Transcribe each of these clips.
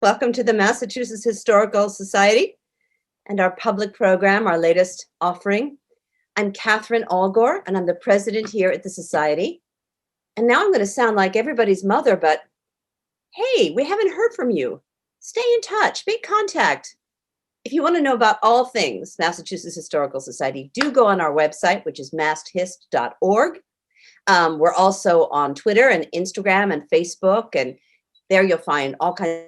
Welcome to the Massachusetts Historical Society and our public program, our latest offering. I'm Catherine Allgore, and I'm the president here at the Society. And now I'm going to sound like everybody's mother, but hey, we haven't heard from you. Stay in touch, make contact. If you want to know about all things Massachusetts Historical Society, do go on our website, which is masthist.org. We're also on Twitter and Instagram and Facebook, and there you'll find all kinds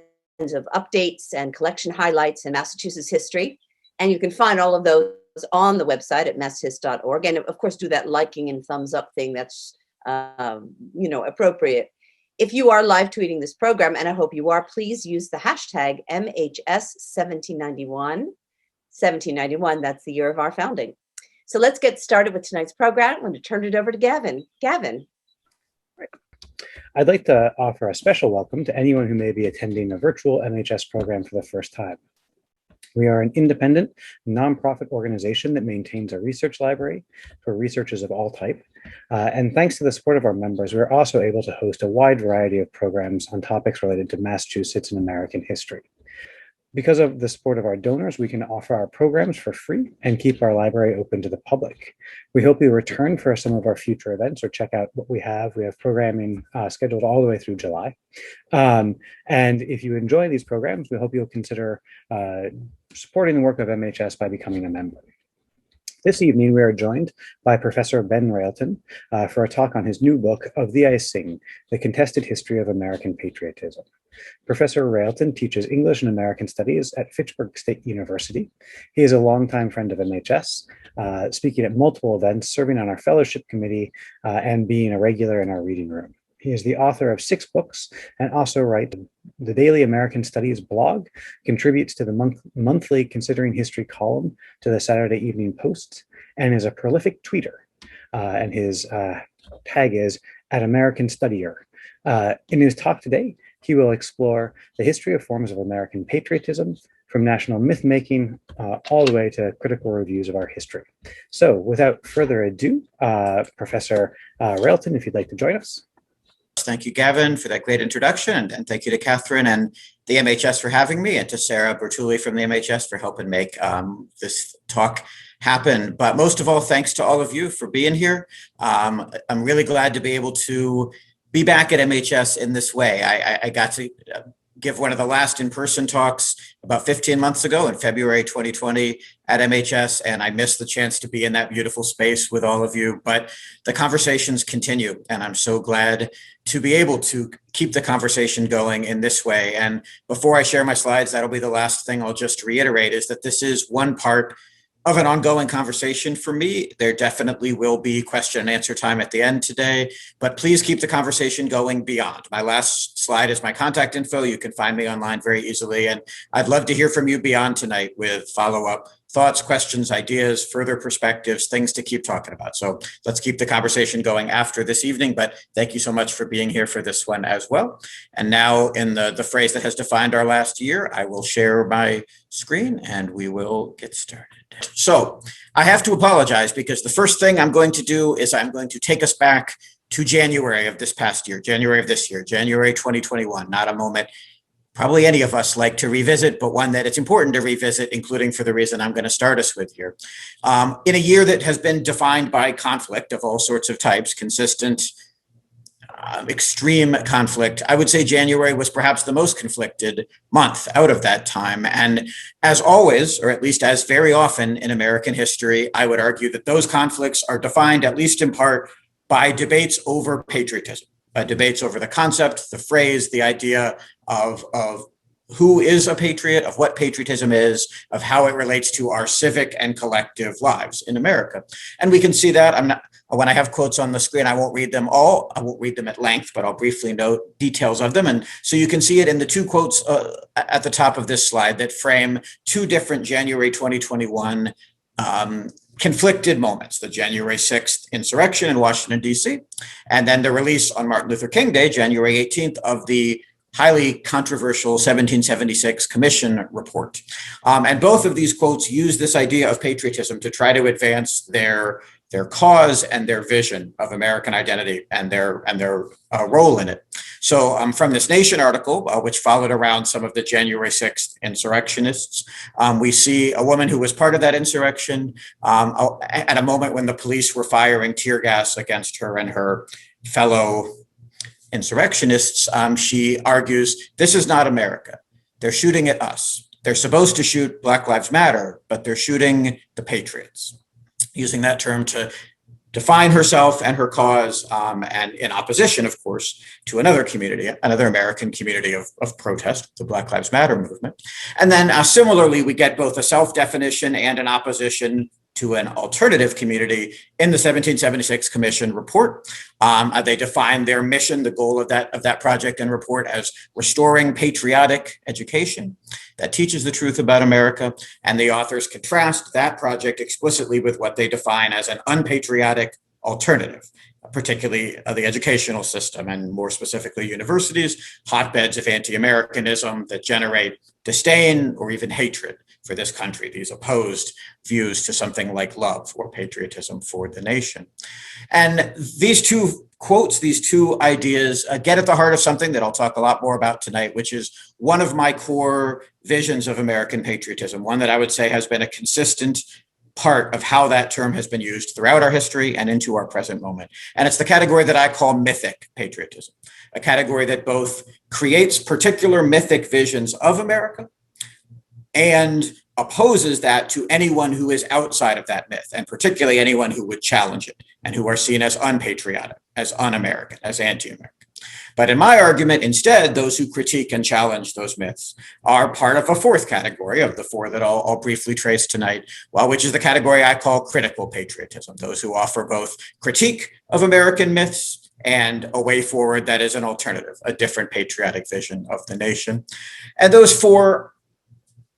of updates and collection highlights in Massachusetts history. And you can find all of those on the website at masthist.org. And of course, do that liking and thumbs up thing that's, appropriate. If you are live tweeting this program, and I hope you are, please use the hashtag MHS1791. 1791, that's the year of our founding. So let's get started with tonight's program. I'm going to turn it over to Gavin. Gavin. I'd like to offer a special welcome to anyone who may be attending a virtual MHS program for the first time. We are an independent, nonprofit organization that maintains a research library for researchers of all type. And thanks to the support of our members, we're also able to host a wide variety of programs on topics related to Massachusetts and American history. Because of the support of our donors, we can offer our programs for free and keep our library open to the public. We hope you return for some of our future events or check out what we have. We have programming scheduled all the way through July. And if you enjoy these programs, we hope you'll consider supporting the work of MHS by becoming a member. This evening, we are joined by Professor Ben Railton for a talk on his new book, Of Thee I Sing, The Contested History of American Patriotism. Professor Railton teaches English and American Studies at Fitchburg State University. He is a longtime friend of MHS, speaking at multiple events, serving on our fellowship committee, and being a regular in our reading room. He is the author of 6 books and also writes the Daily American Studies blog, contributes to the monthly Considering History column to the Saturday Evening Post, and is a prolific tweeter. And his tag is @AmericanStudier. In his talk today, he will explore the history of forms of American patriotism, from national myth-making all the way to critical reviews of our history. So without further ado, Professor Railton, if you'd like to join us. Thank you, Gavin, for that great introduction. And thank you to Catherine and the MHS for having me, and to Sarah Bertulli from the MHS for helping make this talk happen. But most of all, thanks to all of you for being here. I'm really glad to be able to be back at MHS in this way. I got to give one of the last in-person talks about 15 months ago in February 2020 at MHS, and I missed the chance to be in that beautiful space with all of you. But the conversations continue, and I'm so glad to be able to keep the conversation going in this way. And before I share my slides, that'll be the last thing I'll just reiterate, is that this is one part of an ongoing conversation for me. There definitely will be question and answer time at the end today, but please keep the conversation going beyond. My last slide is my contact info. You can find me online very easily, and I'd love to hear from you beyond tonight with follow-up thoughts, questions, ideas, further perspectives, things to keep talking about. So let's keep the conversation going after this evening, but thank you so much for being here for this one as well. And now, in the phrase that has defined our last year, I will share my screen and we will get started. So I have to apologize, because the first thing I'm going to do is I'm going to take us back to January of this past year, January of this year, January 2021, not a moment probably any of us like to revisit, but one that it's important to revisit, including for the reason I'm going to start us with here. In a year that has been defined by conflict of all sorts of types, consistent, extreme conflict, I would say January was perhaps the most conflicted month out of that time. And as always, or at least as very often in American history, I would argue that those conflicts are defined, at least in part, by debates over patriotism, by debates over the concept, the phrase, the idea of who is a patriot, of what patriotism is, of how it relates to our civic and collective lives in America. And we can see that. When I have quotes on the screen, I won't read them all. I won't read them at length, but I'll briefly note details of them. And so you can see it in the 2 quotes at the top of this slide that frame 2 different January 2021 conflicted moments: the January 6th insurrection in Washington, D.C., and then the release on Martin Luther King Day, January 18th, of the highly controversial 1776 Commission report. And both of these quotes use this idea of patriotism to try to advance their their cause and their vision of American identity and their role in it. So from this Nation article, which followed around some of the January 6th insurrectionists, we see a woman who was part of that insurrection at a moment when the police were firing tear gas against her and her fellow insurrectionists. She argues, this is not America. They're shooting at us. They're supposed to shoot Black Lives Matter, but they're shooting the Patriots, using that term to define herself and her cause, and in opposition, of course, to another community, another American community of protest, the Black Lives Matter movement. And then similarly, we get both a self-definition and an opposition to an alternative community in the 1776 Commission report. They define their mission, the goal of that project and report, as restoring patriotic education that teaches the truth about America. And the authors contrast that project explicitly with what they define as an unpatriotic alternative, particularly the educational system, and more specifically universities, hotbeds of anti-Americanism that generate disdain or even hatred for this country, these opposed views to something like love or patriotism for the nation. And these two quotes, these two ideas get at the heart of something that I'll talk a lot more about tonight, which is one of my core visions of American patriotism, one that I would say has been a consistent part of how that term has been used throughout our history and into our present moment. And it's the category that I call mythic patriotism, a category that both creates particular mythic visions of America and opposes that to anyone who is outside of that myth, and particularly anyone who would challenge it and who are seen as unpatriotic, as un-American, as anti-American. But in my argument, instead, those who critique and challenge those myths are part of a fourth category of the four that I'll briefly trace tonight, which is the category I call critical patriotism, those who offer both critique of American myths and a way forward that is an alternative, a different patriotic vision of the nation. And those four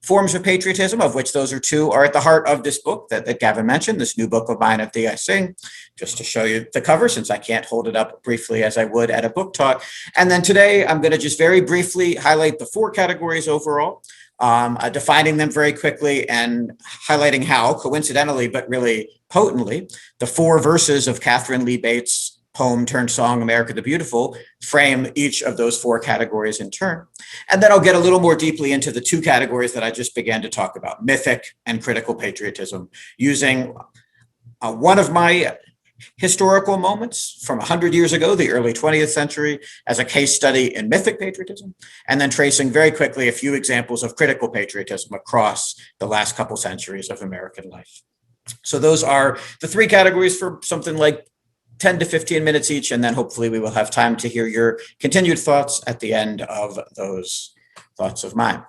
forms of patriotism, of which those are two, are at the heart of this book that Gavin mentioned, this new book of mine of Thee I Sing, just to show you the cover, since I can't hold it up briefly as I would at a book talk. And then today, I'm going to just very briefly highlight the four categories overall, defining them very quickly and highlighting how, coincidentally, but really potently, the four verses of Catherine Lee Bates' poem turned song, America the Beautiful, frame each of those four categories in turn. And then I'll get a little more deeply into the two categories that I just began to talk about, mythic and critical patriotism, using one of my historical moments from 100 years ago, the early 20th century, as a case study in mythic patriotism, and then tracing very quickly a few examples of critical patriotism across the last couple centuries of American life. So those are the three categories for something like 10 to 15 minutes each, and then hopefully we will have time to hear your continued thoughts at the end of those thoughts of mine.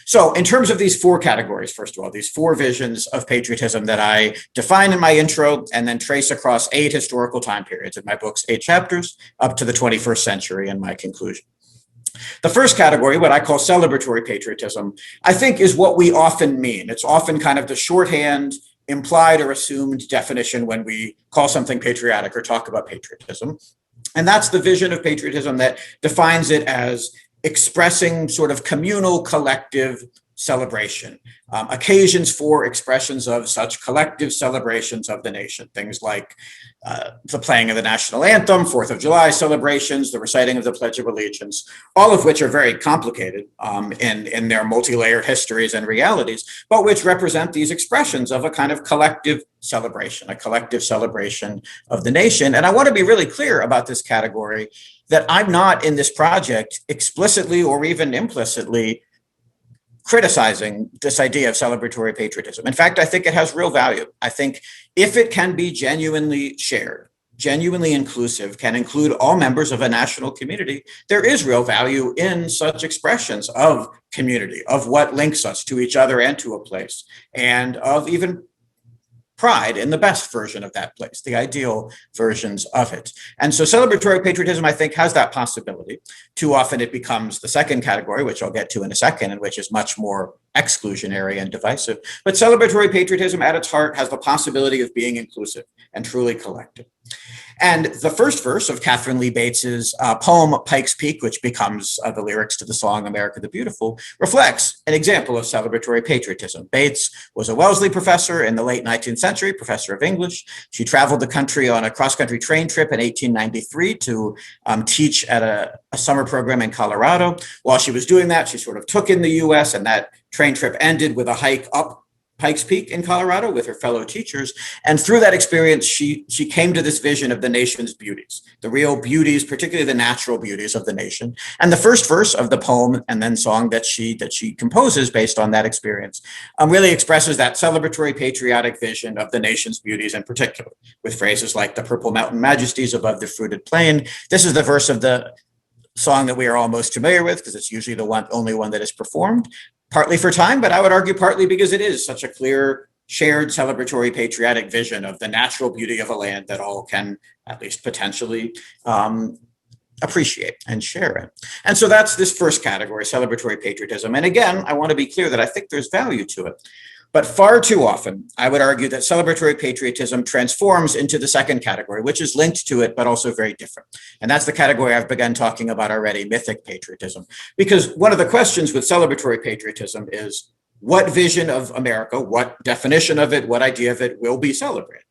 So in terms of these four categories, first of all, these four visions of patriotism that I define in my intro and then trace across 8 historical time periods in my book's 8 chapters up to the 21st century in my conclusion. The first category, what I call celebratory patriotism, I think is what we often mean. It's often kind of the shorthand, implied or assumed definition when we call something patriotic or talk about patriotism. And that's the vision of patriotism that defines it as expressing sort of communal, collective celebration, occasions for expressions of such collective celebrations of the nation, things like the playing of the national anthem, 4th of July celebrations, the reciting of the Pledge of Allegiance, all of which are very complicated in their multi-layered histories and realities, but which represent these expressions of a kind of collective celebration, a collective celebration of the nation. And I want to be really clear about this category, that I'm not in this project explicitly or even implicitly criticizing this idea of celebratory patriotism. In fact, I think it has real value. I think if it can be genuinely shared, genuinely inclusive, can include all members of a national community, there is real value in such expressions of community, of what links us to each other and to a place, and of even pride in the best version of that place, the ideal versions of it. And so celebratory patriotism, I think, has that possibility. Too often it becomes the second category, which I'll get to in a second, and which is much more exclusionary and divisive. But celebratory patriotism at its heart has the possibility of being inclusive and truly collective. And the first verse of Catherine Lee Bates's poem, Pike's Peak, which becomes the lyrics to the song America the Beautiful, reflects an example of celebratory patriotism. Bates was a Wellesley professor in the late 19th century, professor of English. She traveled the country on a cross-country train trip in 1893 to teach at a summer program in Colorado. While she was doing that, she sort of took in the US, and that train trip ended with a hike up Pikes Peak in Colorado with her fellow teachers. And through that experience, she came to this vision of the nation's beauties, the real beauties, particularly the natural beauties of the nation. And the first verse of the poem and then song that she composes based on that experience really expresses that celebratory patriotic vision of the nation's beauties in particular, with phrases like the purple mountain majesties above the fruited plain. This is the verse of the song that we are all most familiar with because it's usually the only one that is performed. Partly for time, but I would argue partly because it is such a clear, shared celebratory patriotic vision of the natural beauty of a land that all can at least potentially appreciate and share it. And so that's this first category, celebratory patriotism. And again, I want to be clear that I think there's value to it. But far too often, I would argue that celebratory patriotism transforms into the second category, which is linked to it, but also very different. And that's the category I've begun talking about already, mythic patriotism. Because one of the questions with celebratory patriotism is, what vision of America, what definition of it, what idea of it will be celebrated?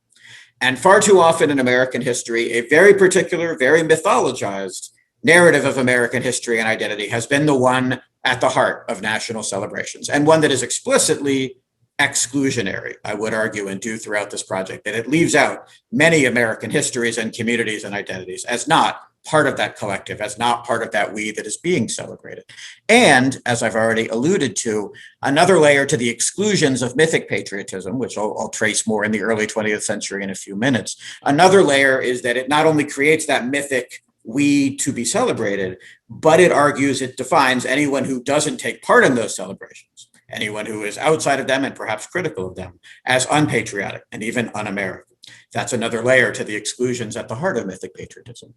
And far too often in American history, a very particular, very mythologized narrative of American history and identity has been the one at the heart of national celebrations, and one that is explicitly exclusionary, I would argue, and do throughout this project, that it leaves out many American histories and communities and identities as not part of that collective, as not part of that we that is being celebrated. And as I've already alluded to, another layer to the exclusions of mythic patriotism, which I'll trace more in the early 20th century in a few minutes. Another layer is that it not only creates that mythic we to be celebrated, but it argues, it defines anyone who doesn't take part in those celebrations, anyone who is outside of them and perhaps critical of them, as unpatriotic and even un-American. That's another layer to the exclusions at the heart of mythic patriotism.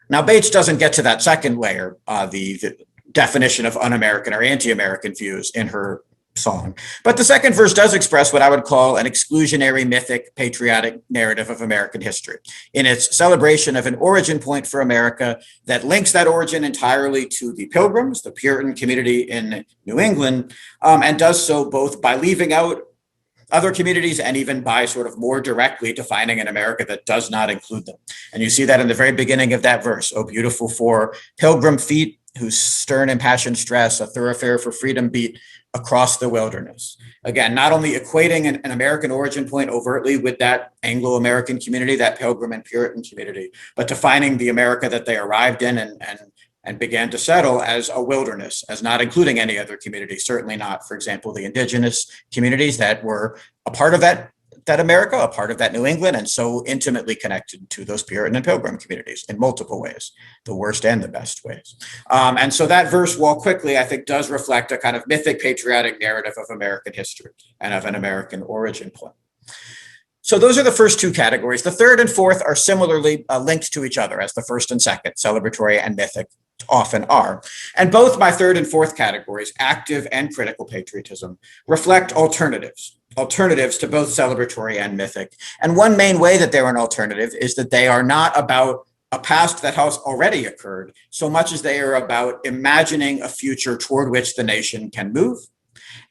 Now, Bates doesn't get to that second layer, the definition of un-American or anti-American views in her song. But the second verse does express what I would call an exclusionary, mythic, patriotic narrative of American history in its celebration of an origin point for America that links that origin entirely to the Pilgrims, the Puritan community in New England, and does so both by leaving out other communities and even by sort of more directly defining an America that does not include them. And you see that in the very beginning of that verse, "Oh, beautiful for pilgrim feet, whose stern impassioned stress a thoroughfare for freedom beat across the wilderness." Again, not only equating an American origin point overtly with that Anglo-American community, that Pilgrim and Puritan community, but defining the America that they arrived in and began to settle as a wilderness, as not including any other community, certainly not, for example, the indigenous communities that were a part of that America, a part of that New England, and so intimately connected to those Puritan and Pilgrim communities in multiple ways, the worst and the best ways. And so that verse, while quickly, I think, does reflect a kind of mythic patriotic narrative of American history and of an American origin point. So those are the first two categories. The third and fourth are similarly linked to each other, as the first and second, celebratory and mythic, often are. And both my third and fourth categories, active and critical patriotism, reflect alternatives to both celebratory and mythic. And one main way that they're an alternative is that they are not about a past that has already occurred, so much as they are about imagining a future toward which the nation can move,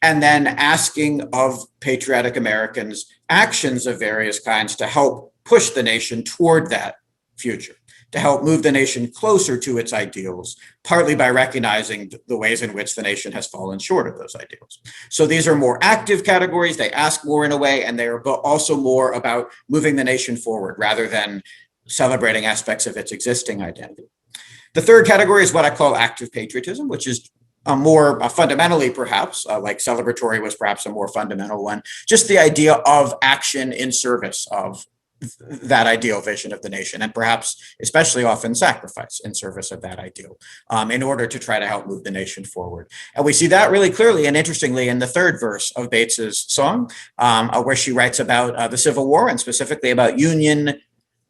and then asking of patriotic Americans actions of various kinds to help push the nation toward that future, to help move the nation closer to its ideals, partly by recognizing the ways in which the nation has fallen short of those ideals. So these are more active categories. They ask more in a way, and they are also more about moving the nation forward rather than celebrating aspects of its existing identity. The third category is what I call active patriotism, which is more fundamentally, perhaps, like celebratory was perhaps a more fundamental one, just the idea of action in service of that ideal vision of the nation, and perhaps especially often sacrifice in service of that ideal in order to try to help move the nation forward. And we see that really clearly and interestingly in the third verse of Bates's song, where she writes about the Civil War and specifically about Union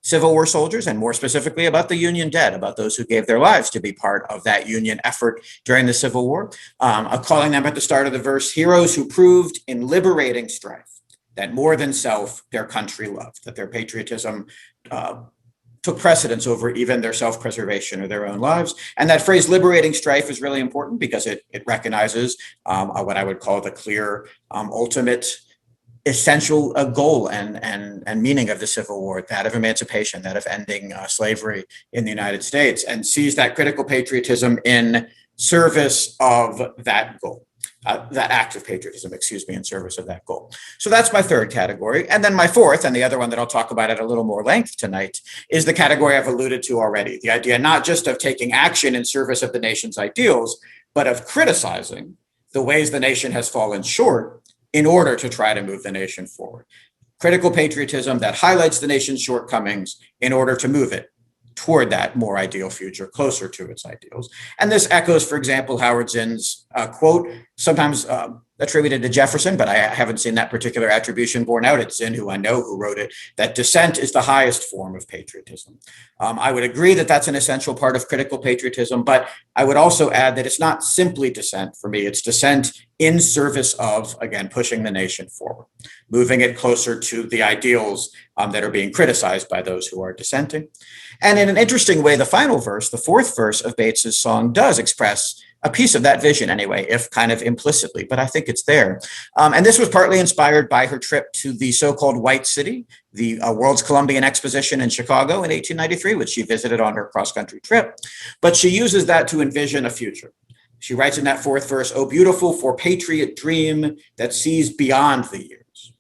Civil War soldiers, and more specifically about the Union dead, about those who gave their lives to be part of that Union effort during the Civil War. Calling them at the start of the verse, heroes who proved in liberating strife that more than self their country loved, that their patriotism took precedence over even their self-preservation or their own lives. And that phrase liberating strife is really important because it recognizes what I would call the clear ultimate essential goal and meaning of the Civil War, that of emancipation, that of ending slavery in the United States, and sees that critical patriotism in service of that goal. That act of patriotism, in service of that goal. So that's my third category. And then my fourth, and the other one that I'll talk about at a little more length tonight, is the category I've alluded to already. The idea not just of taking action in service of the nation's ideals, but of criticizing the ways the nation has fallen short in order to try to move the nation forward. Critical patriotism that highlights the nation's shortcomings in order to move it toward that more ideal future, closer to its ideals. And this echoes, for example, Howard Zinn's quote, sometimes attributed to Jefferson, but I haven't seen that particular attribution borne out. It's Zinn, who I know, who wrote it, that dissent is the highest form of patriotism. I would agree that that's an essential part of critical patriotism, but I would also add that it's not simply dissent for me. It's dissent in service of, again, pushing the nation forward, moving it closer to the ideals that are being criticized by those who are dissenting. And in an interesting way, the final verse, the fourth verse of Bates's song, does express a piece of that vision anyway, if kind of implicitly, but I think it's there. And this was partly inspired by her trip to the so-called White City, the World's Columbian Exposition in Chicago in 1893, which she visited on her cross-country trip. But she uses that to envision a future. She writes in that fourth verse, "Oh, beautiful for patriot dream that sees beyond the years.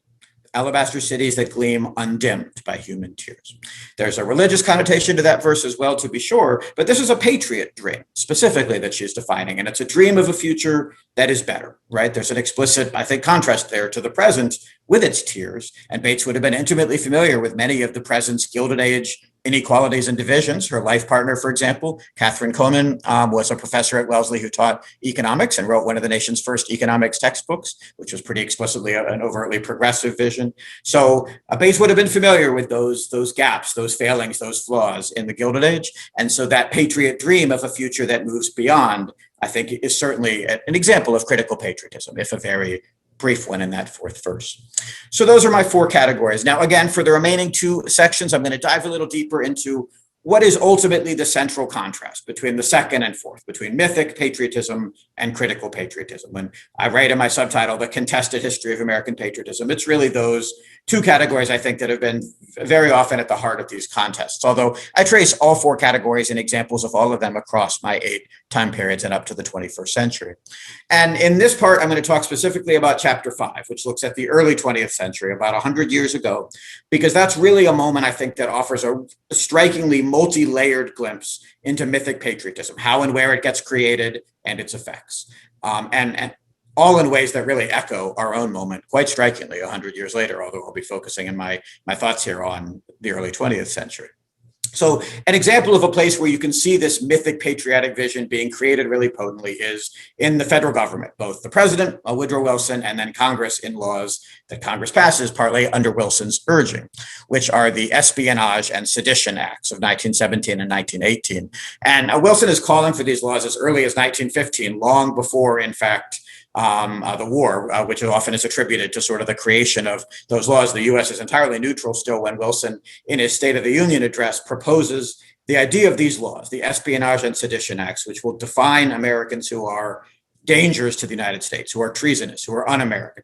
Alabaster cities that gleam undimmed by human tears." There's a religious connotation to that verse as well, to be sure, but this is a patriot dream specifically that she's defining, and it's a dream of a future that is better, right? There's an explicit, I think, contrast there to the present with its tears, and Bates would have been intimately familiar with many of the present's Gilded Age inequalities and divisions. Her life partner, for example, Catherine Coleman, was a professor at Wellesley who taught economics and wrote one of the nation's first economics textbooks, which was pretty explicitly an overtly progressive vision. So Bates would have been familiar with those gaps, those failings, those flaws in the Gilded Age. And so that patriot dream of a future that moves beyond, I think, is certainly an example of critical patriotism, if a very brief one in that fourth verse. So those are my four categories. Now, again, for the remaining two sections, I'm going to dive a little deeper into what is ultimately the central contrast between the second and fourth, between mythic patriotism and critical patriotism. When I write in my subtitle, The Contested History of American Patriotism, it's really those two categories, I think, that have been very often at the heart of these contests, although I trace all four categories and examples of all of them across my 8 time periods and up to the 21st century. And in this part, I'm going to talk specifically about chapter 5, which looks at the early 20th century, about 100 years ago, because that's really a moment, I think, that offers a strikingly multi-layered glimpse into mythic patriotism, how and where it gets created and its effects. And all in ways that really echo our own moment quite strikingly 100 years later, although I'll be focusing in my thoughts here on the early 20th century. So an example of a place where you can see this mythic patriotic vision being created really potently is in the federal government, both the president, Woodrow Wilson, and then Congress in laws that Congress passes partly under Wilson's urging, which are the Espionage and Sedition Acts of 1917 and 1918. And Wilson is calling for these laws as early as 1915, long before, in fact, the war, which often is attributed to sort of the creation of those laws. The U.S. is entirely neutral still when Wilson, in his State of the Union address, proposes the idea of these laws, the Espionage and Sedition Acts, which will define Americans who are dangerous to the United States, who are treasonous, who are un-American,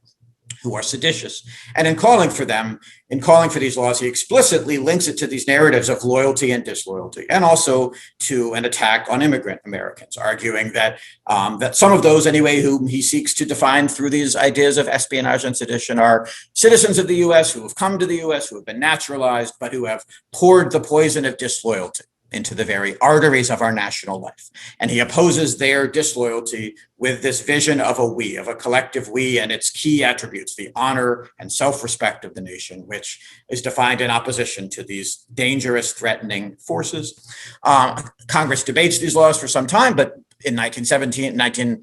who are seditious. And in calling for these laws, he explicitly links it to these narratives of loyalty and disloyalty, and also to an attack on immigrant Americans, arguing that that some of those, anyway, whom he seeks to define through these ideas of espionage and sedition are citizens of the U.S. who have come to the U.S., who have been naturalized, but who have poured the poison of disloyalty into the very arteries of our national life. And he opposes their disloyalty with this vision of a we, of a collective we, and its key attributes, the honor and self-respect of the nation, which is defined in opposition to these dangerous, threatening forces. Congress debates these laws for some time, but in 1917,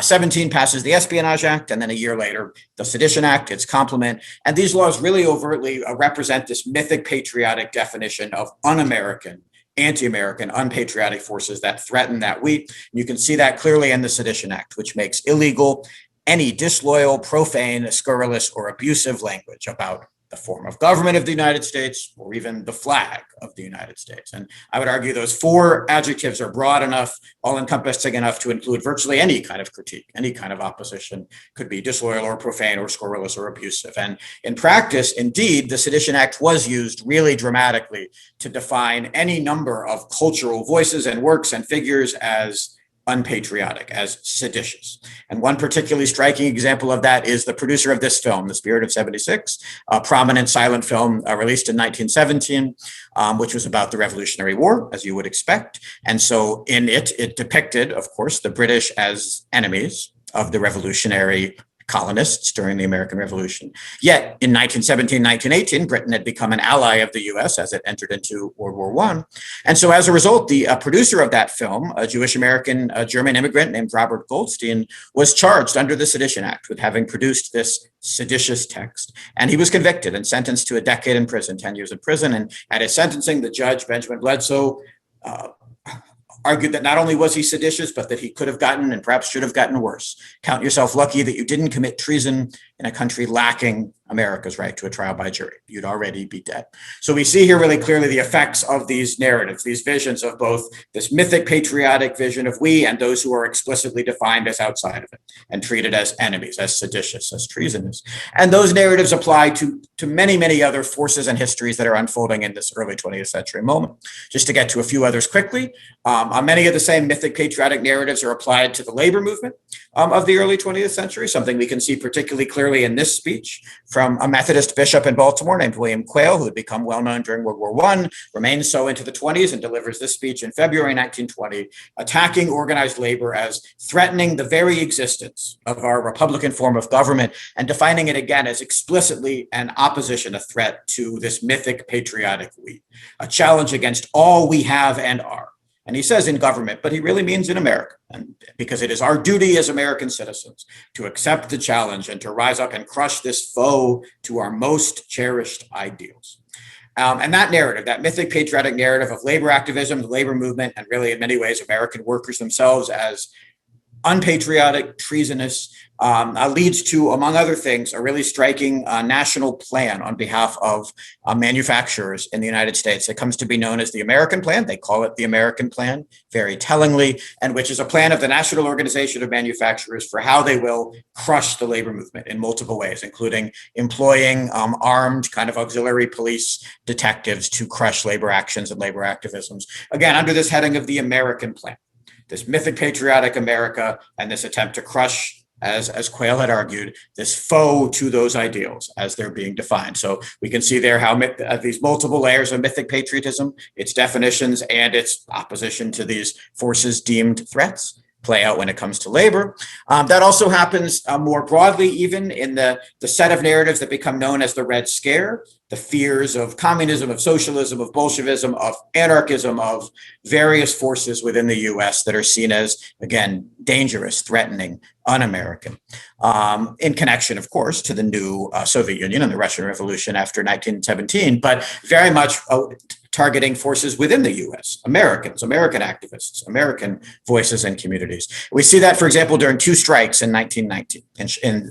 17 passes the Espionage Act, and then a year later, the Sedition Act, its complement. And these laws really overtly represent this mythic patriotic definition of un-American, anti-American, unpatriotic forces that threaten that we. You can see that clearly in the Sedition Act, which makes illegal any disloyal, profane, scurrilous, or abusive language about the form of government of the United States, or even the flag of the United States. And I would argue those four adjectives are broad enough, all-encompassing enough to include virtually any kind of critique, any kind of opposition, could be disloyal or profane or scurrilous or abusive. And in practice, indeed, the Sedition Act was used really dramatically to define any number of cultural voices and works and figures as unpatriotic, as seditious. And one particularly striking example of that is the producer of this film, The Spirit of 76, a prominent silent film released in 1917, which was about the Revolutionary War, as you would expect. And so in it, it depicted, of course, the British as enemies of the revolutionary colonists during the American Revolution. Yet in 1917, 1918, Britain had become an ally of the US as it entered into World War I. And so as a result, the producer of that film, a Jewish American German immigrant named Robert Goldstein, was charged under the Sedition Act with having produced this seditious text. And he was convicted and sentenced to a decade in prison, 10 years in prison. And at his sentencing, the judge, Benjamin Bledsoe, argued that not only was he seditious, but that he could have gotten and perhaps should have gotten worse. Count yourself lucky that you didn't commit treason in a country lacking America's right to a trial by jury. You'd already be dead. So we see here really clearly the effects of these narratives, these visions of both this mythic patriotic vision of we and those who are explicitly defined as outside of it and treated as enemies, as seditious, as treasonous. And those narratives apply to many, many other forces and histories that are unfolding in this early 20th century moment. Just to get to a few others quickly, many of the same mythic patriotic narratives are applied to the labor movement of the early 20th century, something we can see particularly clearly in this speech from a Methodist bishop in Baltimore named William Quayle, who had become well known during World War I, remains so into the 20s, and delivers this speech in February 1920, attacking organized labor as threatening the very existence of our Republican form of government, and defining it again as explicitly an opposition, a threat to this mythic patriotic we, a challenge against all we have and are. And he says in government, but he really means in America, and because it is our duty as American citizens to accept the challenge and to rise up and crush this foe to our most cherished ideals. And that narrative, that mythic patriotic narrative of labor activism, the labor movement, and really in many ways American workers themselves as unpatriotic, treasonous, leads to, among other things, a really striking national plan on behalf of manufacturers in the United States. It comes to be known as the American Plan. They call it the American Plan, very tellingly, and which is a plan of the National Organization of Manufacturers for how they will crush the labor movement in multiple ways, including employing armed kind of auxiliary police detectives to crush labor actions and labor activisms. Again, under this heading of the American Plan. This mythic patriotic America and this attempt to crush, as Quayle had argued, this foe to those ideals as they're being defined. So we can see there how these multiple layers of mythic patriotism, its definitions and its opposition to these forces deemed threats, play out when it comes to labor. That also happens more broadly, even in the set of narratives that become known as the Red Scare, the fears of communism, of socialism, of Bolshevism, of anarchism, of various forces within the US that are seen as, again, dangerous, threatening, un-American, in connection, of course, to the new Soviet Union and the Russian Revolution after 1917, but very much targeting forces within the US, Americans, American activists, American voices and communities. We see that, for example, during two strikes in 1919.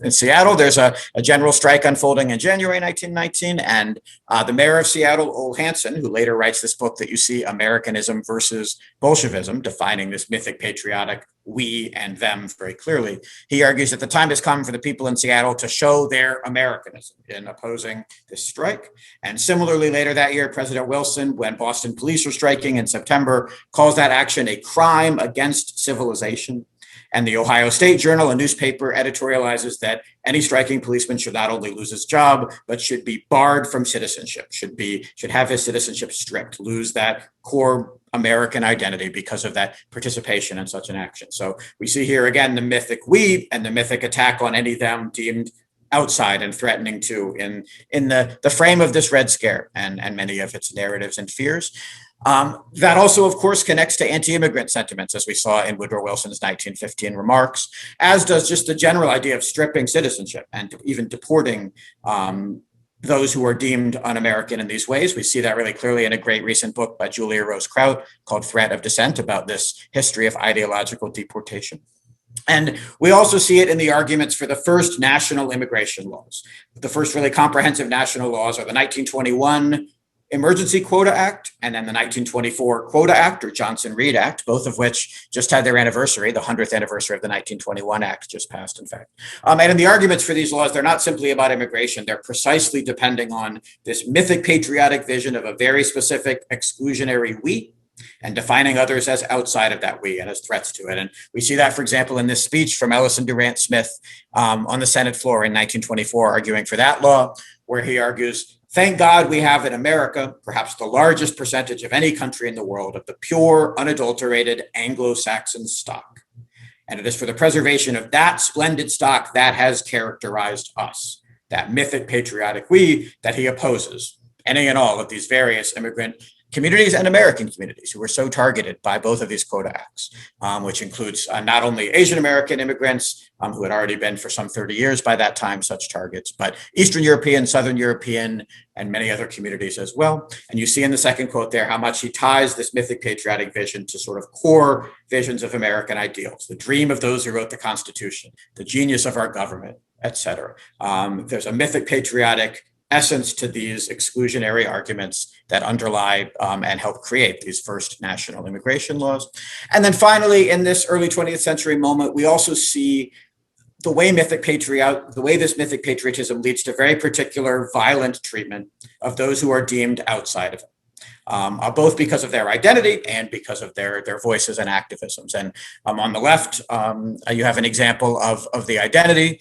In Seattle, there's a general strike unfolding in January 1919, and the mayor of Seattle, Ole Hansen, who later writes this book that you see, Americanism versus Bolshevism, defining this mythic patriotic we and them very clearly. He argues that the time has come for the people in Seattle to show their Americanism in opposing this strike. And similarly, later that year, President Wilson, when Boston police were striking in September, calls that action a crime against civilization. And the Ohio State Journal, a newspaper, editorializes that any striking policeman should not only lose his job, but should be barred from citizenship, should have his citizenship stripped, lose that core American identity because of that participation in such an action. So we see here again the mythic we and the mythic attack on any them deemed outside and threatening to in the frame of this Red Scare and many of its narratives and fears. That also, of course, connects to anti-immigrant sentiments, as we saw in Woodrow Wilson's 1915 remarks, as does just the general idea of stripping citizenship and even deporting those who are deemed un-American in these ways. We see that really clearly in a great recent book by Julia Rose Kraut called Threat of Dissent, about this history of ideological deportation. And we also see it in the arguments for the first national immigration laws. The first really comprehensive national laws are the 1921 Emergency Quota Act and then the 1924 Quota Act, or Johnson-Reed Act, both of which just had their anniversary. The 100th anniversary of the 1921 Act just passed, in fact. And in the arguments for these laws, they're not simply about immigration. They're precisely depending on this mythic patriotic vision of a very specific exclusionary we, and defining others as outside of that we and as threats to it. And we see that, for example, in this speech from Ellison Durant Smith on the Senate floor in 1924, arguing for that law, where he argues, "Thank God we have in America perhaps the largest percentage of any country in the world of the pure, unadulterated Anglo-Saxon stock. And it is for the preservation of that splendid stock that has characterized us, that mythic patriotic we that he opposes, any and all of these various immigrant communities and American communities who were so targeted by both of these quota acts, which includes not only Asian American immigrants who had already been for some 30 years by that time such targets, but Eastern European, Southern European, and many other communities as well. And you see in the second quote there how much he ties this mythic patriotic vision to sort of core visions of American ideals, the dream of those who wrote the Constitution, the genius of our government, etc. There's a mythic patriotic essence to these exclusionary arguments that underlie and help create these first national immigration laws. And then finally, in this early 20th century moment, we also see the way this mythic patriotism leads to very particular violent treatment of those who are deemed outside of it. Both because of their identity and because of their voices and activisms. And on the left, you have an example of the identity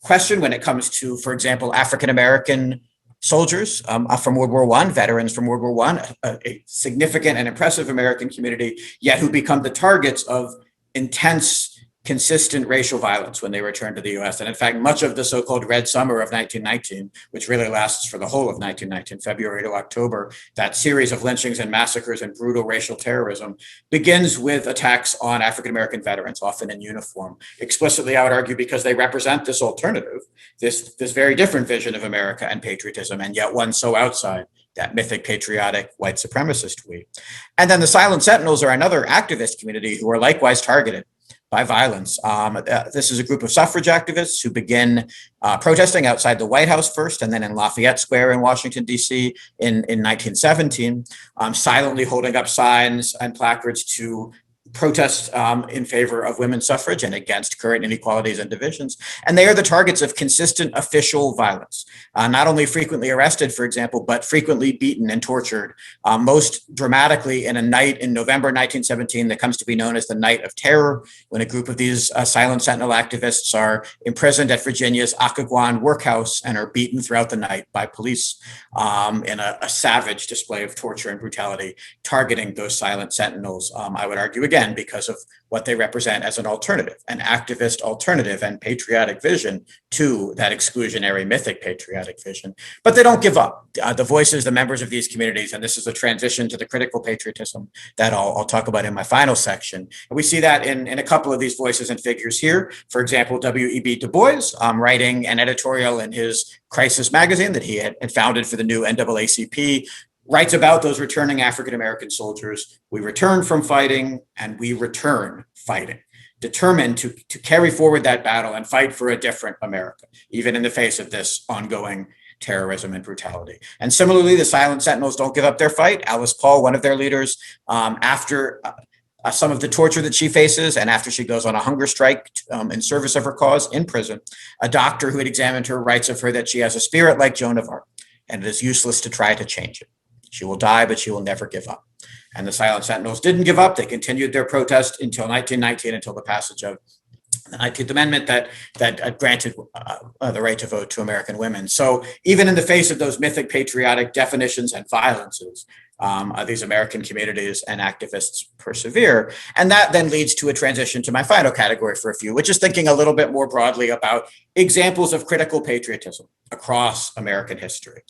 question when it comes to, for example, African-American soldiers from World War I, veterans from World War I, a significant and impressive American community, yet who become the targets of intense, consistent racial violence when they return to the US. And in fact, much of the so-called Red Summer of 1919, which really lasts for the whole of 1919, February to October, that series of lynchings and massacres and brutal racial terrorism begins with attacks on African-American veterans, often in uniform, explicitly, I would argue, because they represent this alternative, this very different vision of America and patriotism, and yet one so outside that mythic patriotic white supremacist we. And then the Silent Sentinels are another activist community who are likewise targeted by violence. This is a group of suffrage activists who begin protesting outside the White House first, and then in Lafayette Square in Washington, D.C. in 1917, silently holding up signs and placards to protest in favor of women's suffrage and against current inequalities and divisions. And they are the targets of consistent official violence, not only frequently arrested, for example, but frequently beaten and tortured, most dramatically in a night in November 1917 that comes to be known as the Night of Terror, when a group of these Silent Sentinel activists are imprisoned at Virginia's Occoquan workhouse and are beaten throughout the night by police in a savage display of torture and brutality, targeting those Silent Sentinels, I would argue again, because of what they represent as an alternative, an activist alternative and patriotic vision to that exclusionary mythic patriotic vision. But they don't give up. The voices, the members of these communities, and this is a transition to the critical patriotism that I'll talk about in my final section. And we see that in a couple of these voices and figures here. For example, W.E.B. Du Bois, writing an editorial in his Crisis magazine that he had founded for the new NAACP, writes about those returning African-American soldiers. We return from fighting and we return fighting, determined to carry forward that battle and fight for a different America, even in the face of this ongoing terrorism and brutality. And similarly, the Silent Sentinels don't give up their fight. Alice Paul, one of their leaders, after some of the torture that she faces and after she goes on a hunger strike in service of her cause in prison, a doctor who had examined her writes of her that she has a spirit like Joan of Arc, and it is useless to try to change it. She will die, but she will never give up. And the Silent Sentinels didn't give up. They continued their protest until 1919, until the passage of the 19th Amendment that granted the right to vote to American women. So even in the face of those mythic patriotic definitions and violences, these American communities and activists persevere. And that then leads to a transition to my final category for a few, which is thinking a little bit more broadly about examples of critical patriotism across American history.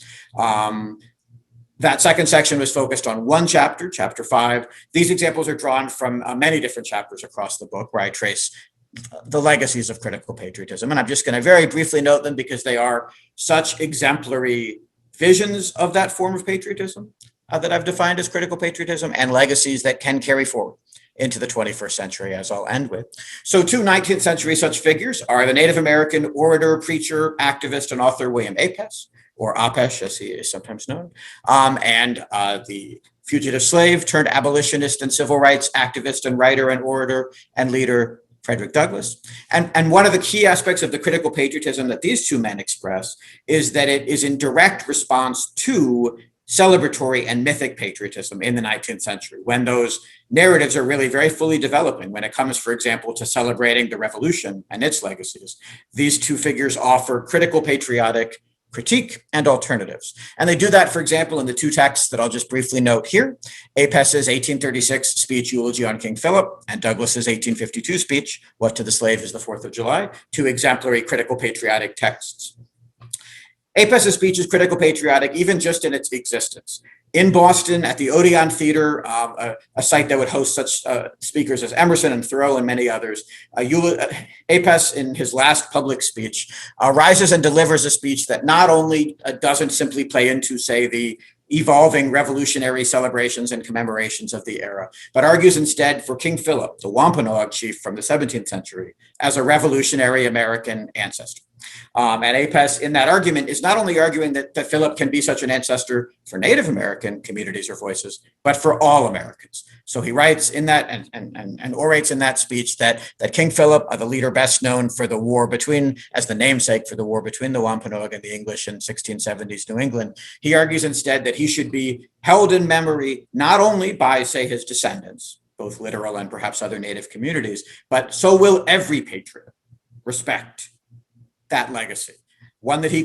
That second section was focused on one chapter, chapter 5. These examples are drawn from many different chapters across the book where I trace the legacies of critical patriotism. And I'm just going to very briefly note them because they are such exemplary visions of that form of patriotism that I've defined as critical patriotism, and legacies that can carry forward into the 21st century, as I'll end with. So 2 19th century such figures are the Native American orator, preacher, activist, and author William Apess, or Apesh as he is sometimes known, and the fugitive slave turned abolitionist and civil rights activist and writer and orator and leader Frederick Douglass. And one of the key aspects of the critical patriotism that these two men express is that it is in direct response to celebratory and mythic patriotism in the 19th century, when those narratives are really very fully developing. When it comes, for example, to celebrating the revolution and its legacies, these two figures offer critical patriotic critique and alternatives. And they do that, for example, in the two texts that I'll just briefly note here: Apess's 1836 speech, Eulogy on King Philip, and Douglas's 1852 speech, What to the Slave is the 4th of July, two exemplary critical patriotic texts. Apess's speech is critical patriotic even just in its existence. In Boston at the Odeon Theater, a site that would host such speakers as Emerson and Thoreau and many others, Apess, in his last public speech, rises and delivers a speech that not only doesn't simply play into, say, the evolving revolutionary celebrations and commemorations of the era, but argues instead for King Philip, the Wampanoag chief from the 17th century, as a revolutionary American ancestor. And Apess, in that argument, is not only arguing that Philip can be such an ancestor for Native American communities or voices, but for all Americans. So he writes in that and orates in that speech that King Philip, the leader best known for the war between, as the namesake for the war between the Wampanoag and the English in 1670s New England, he argues instead that he should be held in memory not only by, say, his descendants, both literal and perhaps other Native communities, but so will every patriot respect that legacy, one that he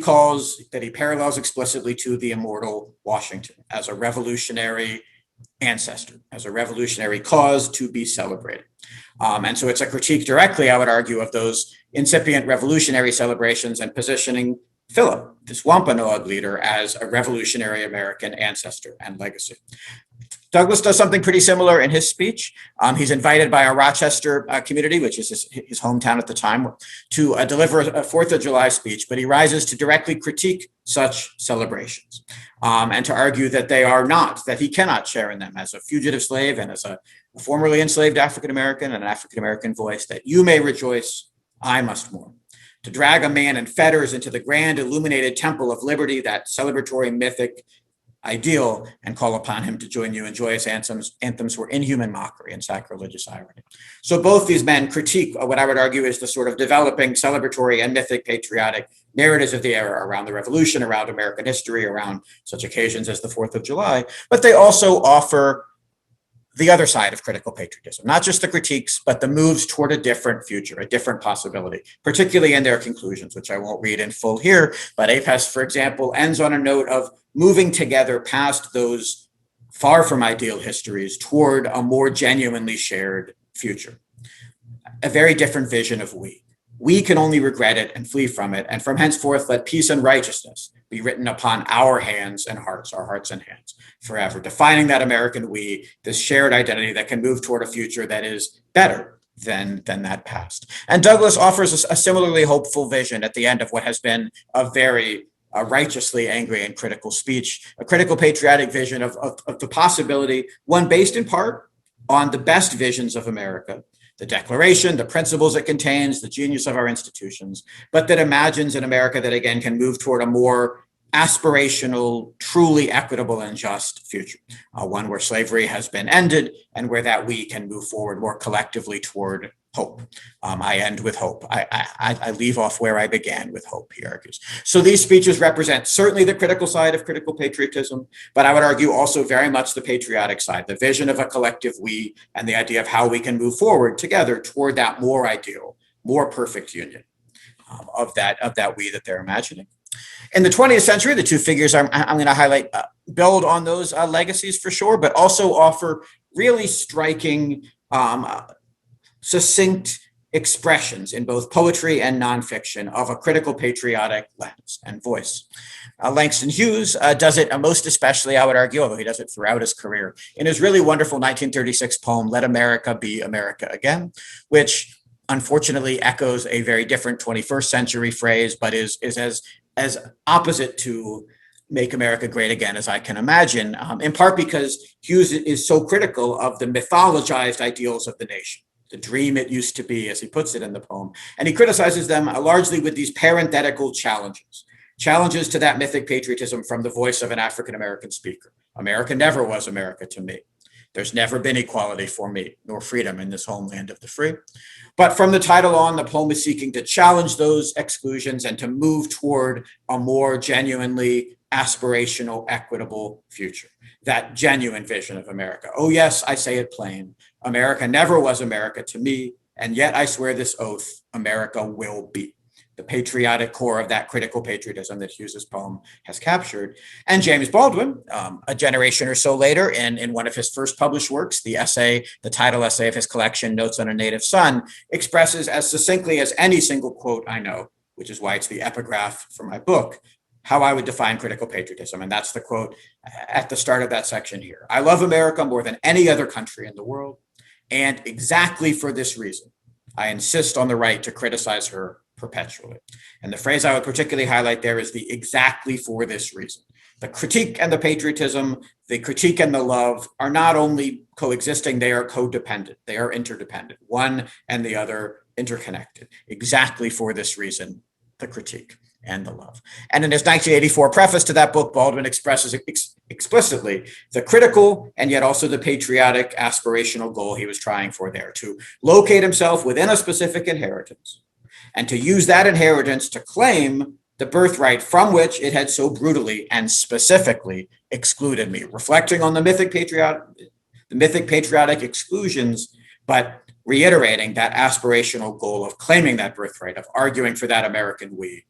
parallels explicitly to the immortal Washington as a revolutionary ancestor, as a revolutionary cause to be celebrated. And so it's a critique directly, I would argue, of those incipient revolutionary celebrations and positioning Philip, this Wampanoag leader, as a revolutionary American ancestor and legacy. Douglass does something pretty similar in his speech. He's invited by a Rochester community, which is his hometown at the time, to deliver a 4th of July speech, but he rises to directly critique such celebrations and to argue that that he cannot share in them as a fugitive slave and as a formerly enslaved African-American and an African-American voice, that you may rejoice, I must mourn. To drag a man in fetters into the grand illuminated temple of liberty, that celebratory mythic ideal, and call upon him to join you in joyous anthems were inhuman mockery and sacrilegious irony. So both these men critique what I would argue is the sort of developing celebratory and mythic patriotic narratives of the era around the revolution, around American history, around such occasions as the 4th of July, but they also offer the other side of critical patriotism, not just the critiques, but the moves toward a different future, a different possibility, particularly in their conclusions, which I won't read in full here. But Apess, for example, ends on a note of moving together past those far from ideal histories toward a more genuinely shared future, a very different vision of we. We can only regret it and flee from it, and from henceforth let peace and righteousness be written upon our hands and hearts, our hearts and hands forever, defining that American we, this shared identity that can move toward a future that is better than that past. And Douglass offers a similarly hopeful vision at the end of what has been a very righteously angry and critical speech, a critical patriotic vision of the possibility, one based in part on the best visions of America, the Declaration, the principles it contains, the genius of our institutions, but that imagines an America that again can move toward a more aspirational, truly equitable and just future, one where slavery has been ended and where that we can move forward more collectively toward hope. I end with hope. I leave off where I began with hope, he argues. So these speeches represent certainly the critical side of critical patriotism, but I would argue also very much the patriotic side, the vision of a collective we and the idea of how we can move forward together toward that more ideal, more perfect union of that we that they're imagining. In the 20th century, the two figures I'm going to highlight build on those legacies for sure, but also offer really striking, succinct expressions in both poetry and nonfiction of a critical patriotic lens and voice. Langston Hughes does it most especially, I would argue, although he does it throughout his career, in his really wonderful 1936 poem, Let America Be America Again, which unfortunately echoes a very different 21st century phrase, but is as opposite to Make America Great Again as I can imagine, in part because Hughes is so critical of the mythologized ideals of the nation, the dream it used to be, as he puts it in the poem. And he criticizes them largely with these parenthetical challenges to that mythic patriotism from the voice of an African-American speaker. America never was America to me. There's never been equality for me, nor freedom in this homeland of the free. But from the title on, the poem is seeking to challenge those exclusions and to move toward a more genuinely aspirational, equitable future, that genuine vision of America. Oh yes, I say it plain. America never was America to me, and yet I swear this oath, America will be. The patriotic core of that critical patriotism that Hughes's poem has captured. And James Baldwin, a generation or so later, in one of his first published works, the title essay of his collection, Notes on a Native Son, expresses as succinctly as any single quote I know, which is why it's the epigraph for my book, how I would define critical patriotism. And that's the quote at the start of that section here. I love America more than any other country in the world. And exactly for this reason, I insist on the right to criticize her perpetually. And the phrase I would particularly highlight there is the exactly for this reason. The critique and the patriotism, the critique and the love are not only coexisting, they are codependent. They are interdependent, one and the other interconnected. Exactly for this reason, the critique and the love. And in his 1984 preface to that book, Baldwin expresses explicitly the critical and yet also the patriotic aspirational goal he was trying for there, to locate himself within a specific inheritance and to use that inheritance to claim the birthright from which it had so brutally and specifically excluded me, reflecting on the mythic patriotic exclusions, but reiterating that aspirational goal of claiming that birthright, of arguing for that American we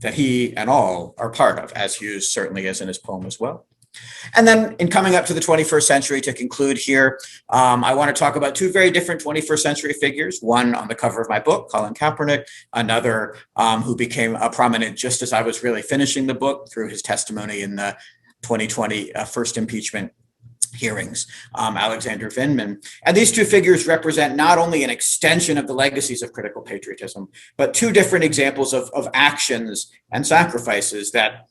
that he and all are part of, as Hughes certainly is in his poem as well. And then in coming up to the 21st century, to conclude here, I want to talk about two very different 21st century figures, one on the cover of my book, Colin Kaepernick, another who became prominent just as I was really finishing the book through his testimony in the 2020 first impeachment hearings, Alexander Vindman. And these two figures represent not only an extension of the legacies of critical patriotism, but two different examples of actions and sacrifices that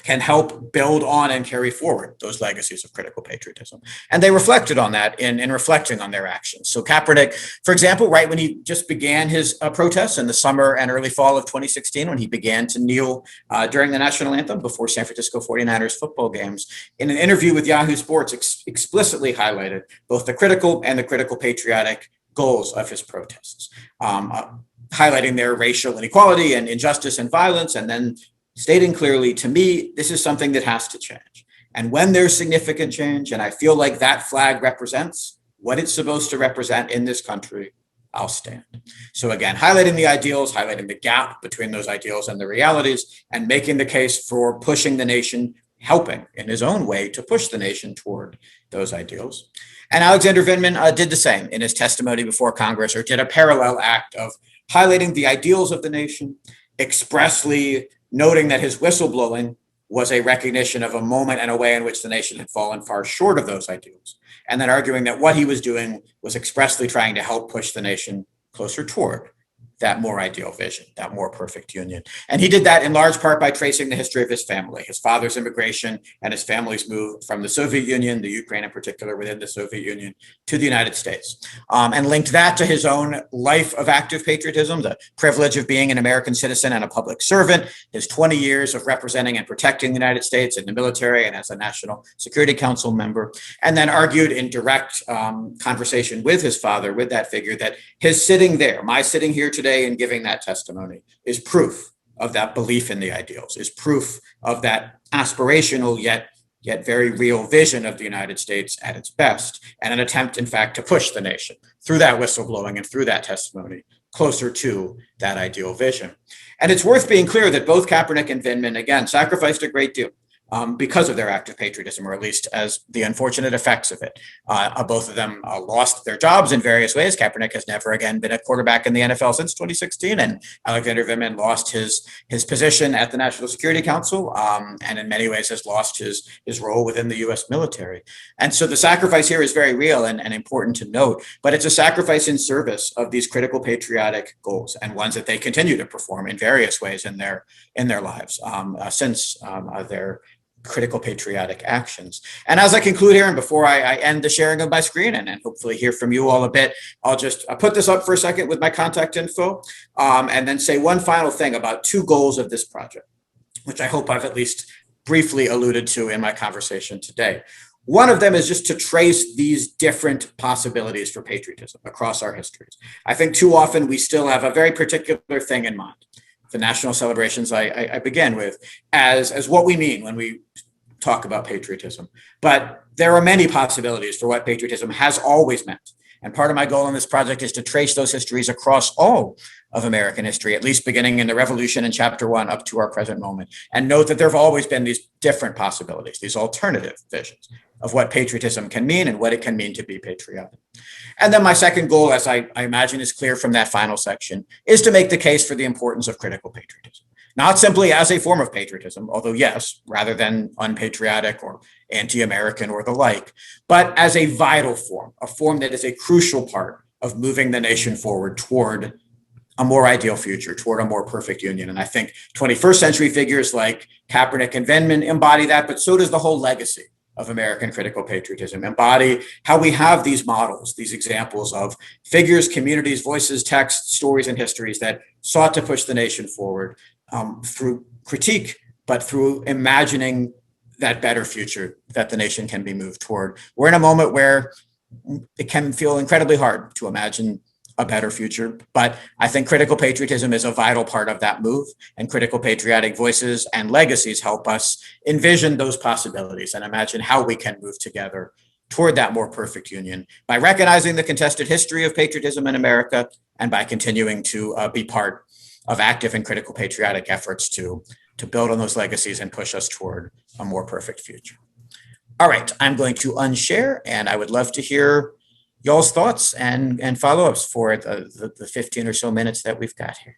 can help build on and carry forward those legacies of critical patriotism. And they reflected on that in reflecting on their actions. So Kaepernick, for example, right when he just began his protests in the summer and early fall of 2016, when he began to kneel during the national anthem before San Francisco 49ers football games, in an interview with Yahoo Sports, explicitly highlighted both the critical and the critical patriotic goals of his protests, highlighting their racial inequality and injustice and violence, and then stating clearly, to me, this is something that has to change. And when there's significant change, and I feel like that flag represents what it's supposed to represent in this country, I'll stand. So again, highlighting the ideals, highlighting the gap between those ideals and the realities, and making the case for pushing the nation, helping in his own way to push the nation toward those ideals. And Alexander Vindman did the same in his testimony before Congress, or did a parallel act of highlighting the ideals of the nation, expressly noting that his whistleblowing was a recognition of a moment and a way in which the nation had fallen far short of those ideals, and then arguing that what he was doing was expressly trying to help push the nation closer toward that more ideal vision, that more perfect union. And he did that in large part by tracing the history of his family, his father's immigration and his family's move from the Soviet Union, the Ukraine in particular within the Soviet Union, to the United States, and linked that to his own life of active patriotism, the privilege of being an American citizen and a public servant, his 20 years of representing and protecting the United States in the military and as a National Security Council member, and then argued in direct conversation with his father, with that figure, that his sitting there, my sitting here today and giving that testimony, is proof of that belief in the ideals, is proof of that aspirational yet very real vision of the United States at its best, and an attempt, in fact, to push the nation through that whistleblowing and through that testimony closer to that ideal vision. And it's worth being clear that both Kaepernick and Vindman, again, sacrificed a great deal. because of their act of patriotism, or at least as the unfortunate effects of it. Both of them lost their jobs in various ways. Kaepernick has never again been a quarterback in the NFL since 2016, and Alexander Vindman lost his position at the National Security Council, and in many ways has lost his role within the U.S. military. And so the sacrifice here is very real and important to note, but it's a sacrifice in service of these critical patriotic goals, and ones that they continue to perform in various ways in their lives since their critical patriotic actions. And as I conclude here, and before I end the sharing of my screen and hopefully hear from you all a bit, I'll just put this up for a second with my contact info, and then say one final thing about two goals of this project, which I hope I've at least briefly alluded to in my conversation today. One of them is just to trace these different possibilities for patriotism across our histories. I think too often we still have a very particular thing in mind. The national celebrations I begin with as what we mean when we talk about patriotism. But there are many possibilities for what patriotism has always meant. And part of my goal in this project is to trace those histories across all of American history, at least beginning in the Revolution in Chapter 1 up to our present moment. And note that there have always been these different possibilities, these alternative visions of what patriotism can mean and what it can mean to be patriotic. And then my second goal, as I imagine is clear from that final section, is to make the case for the importance of critical patriotism. Not simply as a form of patriotism, although yes, rather than unpatriotic or anti-American or the like, but as a vital form, a form that is a crucial part of moving the nation forward toward a more ideal future, toward a more perfect union. And I think 21st century figures like Kaepernick and Vindman embody that, but so does the whole legacy of American critical patriotism, embody how we have these models, these examples of figures, communities, voices, texts, stories, and histories that sought to push the nation forward through critique, but through imagining that better future that the nation can be moved toward. We're in a moment where it can feel incredibly hard to imagine a better future, but I think critical patriotism is a vital part of that move, and critical patriotic voices and legacies help us envision those possibilities and imagine how we can move together toward that more perfect union by recognizing the contested history of patriotism in America and by continuing to be part of active and critical patriotic efforts to build on those legacies and push us toward a more perfect future. All right, I'm going to unshare, and I would love to hear y'all's thoughts and follow-ups for the 15 or so minutes that we've got here.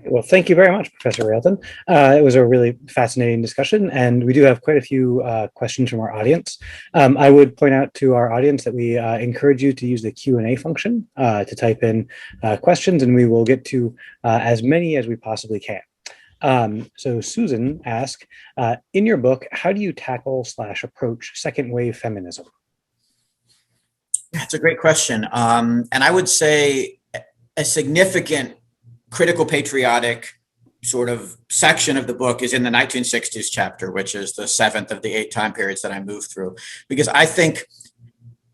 Well, thank you very much, Professor Railton. It was a really fascinating discussion, and we do have quite a few questions from our audience. I would point out to our audience that we encourage you to use the Q&A function to type in questions, and we will get to as many as we possibly can. So Susan asked, in your book, how do you tackle / approach second wave feminism? That's a great question. And I would say a significant critical patriotic sort of section of the book is in the 1960s chapter, which is the 7th of the 8 time periods that I moved through, because I think